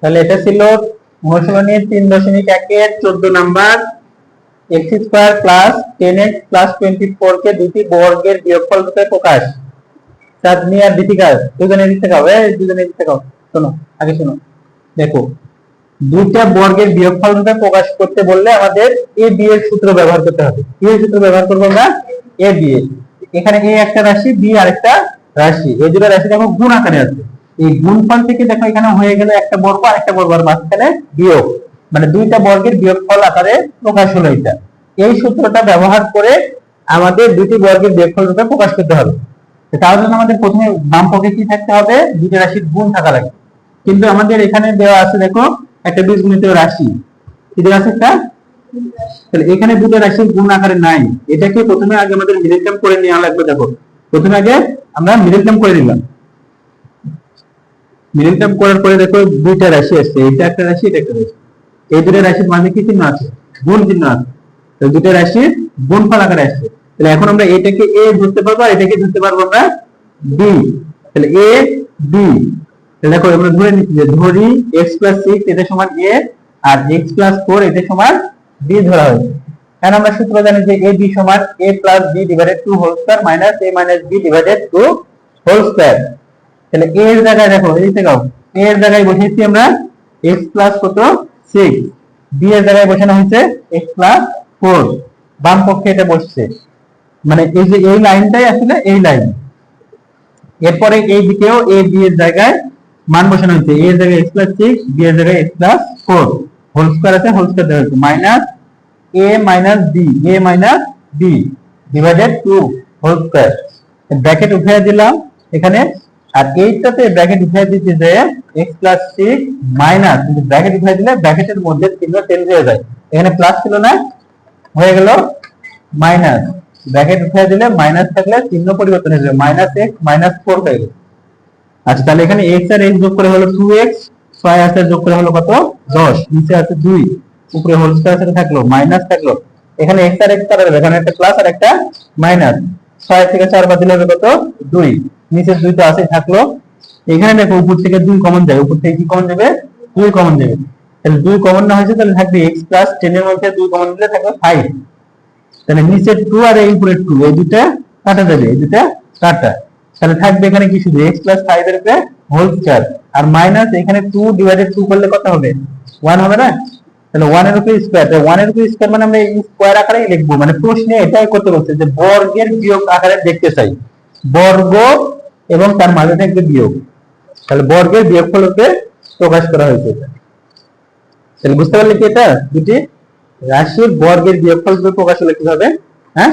তাহলে এটা ছিল অনুশীলনী 3.1 এর 14 number x square plus 10x plus 24 কে দুটি বর্গের বিয়োগফল রূপে প্রকাশ। চাঁদনি আর দীপিকা দুজনে দিতে হবে, দুজনে দিতে হবে। শোনো আগে শোনো, দেখো দুইটা বর্গের বিয়োগফল রূপে প্রকাশ করতে বললে আমাদের a b এর সূত্র ব্যবহার করতে হবে। কি এর সূত্র ব্যবহার করব আমরা? a b। এখানে a একটা রাশি, b আরেকটা রাশি, এই দুটো রাশি দেখো গুণ আকারে আছে। এই গুণফল থেকে দেখো এখানে হয়ে গেল একটা বর্গ আর একটা বর্গ আর মাঝখানে বিয়োগ, মানে দুইটা বর্গের বিয়োগফল আকারে প্রকাশ হলো এটা। এই সূত্রটা ব্যবহার করে আমাদের দুটি বর্গের বিয়োগফল রূপে প্রকাশ করতে হবে। তার জন্য আমাদের প্রথমে বাম পক্ষে কি থাকতে হবে? দুইটা রাশির গুণ থাকা লাগবে। কিন্তু আমাদের এখানে দেওয়া আছে দেখো একটা বীজগণিত রাশি, কি দেওয়া আছে একটা? তাহলে এখানে দুটো রাশির গুণ আকারে নাই, এটাকে প্রথমে আগে আমাদের মিডল টার্ম করে নেওয়া লাগবে। দেখো প্রথমে আগে আমরা মিডল টার্ম করে নিলাম। মিডল টার্ম করার পরে দেখো দুইটা রাশি আসছে, এটা একটা রাশি, এটা একটা রাশি। এই দুটো রাশির মাঝে কি চিহ্ন আছে? গুণ চিহ্ন আছে। তো দুটো রাশির গুণফল আকারে আসছে। তাহলে এখন আমরা এটাকে a ধরতে পারবো আর এটাকে ধরতে পারবো আমরা b। তাহলে a b, তাহলে দেখো আমরা ধরে নিচ্ছি যে ধরি x + 6 এটা সমান a আর x + 4 এটা সমান b ধরা হয়েছে। কারণ আমরা সূত্র জানি যে ab সমান a + b / 2 whole square minus a - b / 2 whole square. তাহলে a এর জায়গায় দেখো এই থেকে a এর জায়গায় বসিয়েছি আমরা x + কত 6, b এর জায়গায় বসানো হয়েছে x + 4, বাম পক্ষে এটা বসছে, মানে এই যে এই লাইনটাই আসলে এই লাইন। এরপরে এই দিকেও a b এর জায়গায় মান বসানো হয়েছে, a এর জায়গায় x + 6, b এর জায়গায় x + 4 হোল স্কয়ার আছে, হোল স্কয়ার দেওয়া হয়েছে minus a - b / 2 whole square. Bracket উঠিয়ে দিলাম এখানে, আর এইটাতে ব্র্যাকেট উঠিয়ে দিচ্ছি যে x + 6 মাইনাস, কিন্তু ব্র্যাকেট উঠিয়ে দিলে ব্র্যাকেটের মধ্যে চিহ্ন চেঞ্জ হয়ে যায়, এখানে প্লাস ছিল না, হয়ে গেল মাইনাস। ব্র্যাকেট উঠিয়ে দিলে মাইনাস থাকলে চিহ্ন পরিবর্তন হয়ে যাবে, -x -4 হয়ে গেল। আচ্ছা তাহলে এখানে x আর x যোগ করে হলো 2x, 6 আছে যোগ করে হলো কত 10, নিচে আছে 2, উপরে হোল স্কয়ার সাথে থাকলো মাইনাস থাকলো। এখানে x আর x কাটা যাবে, এখানে একটা প্লাস আর একটা মাইনাস, 6 থেকে 4 বাদ দিলে হবে কত 2, নিচে 2 তো আছে থাকলো। এখানে দেখো উপর থেকে 2 কমন যায়, উপর থেকে কি কমন যাবে? 2 কমন যাবে। তাহলে 2 কমন না হয়েছে তাহলে থাকবে x + 10 এর মধ্যে 2 কমন দিলে থাকবে 5। তাহলে নিচে 2 আর এই উপরে 2, এই দুটো কাটা যাবে, এই দুটো কাটা, তাহলে থাকবে এখানে কি শুধু x + 5 এর উপরে হোল স্কয়ার আর মাইনাস এখানে 2 / 2 করলে কত হবে? 1 হবে না? তাহলে 1 এর উপরে স্কয়ার, তাহলে 1 এর উপরে স্কয়ার মানে আমরা এই স্কয়ার আকারেই লিখবো, মানে প্রশ্নে এটাই করতে বলছে যে বর্গের বিয়োগ আকারে দেখতে চাই, বর্গ এবং তার মাঝে থাকবে বিয়োগ, তাহলে বর্গের বিয়োগফল রূপে প্রকাশ করা হয়েছে। তাহলে বুঝতে পারলে কি এটা দুটি রাশির বর্গের বিয়োগফল রূপে প্রকাশ হলে কি হবে? হ্যাঁ।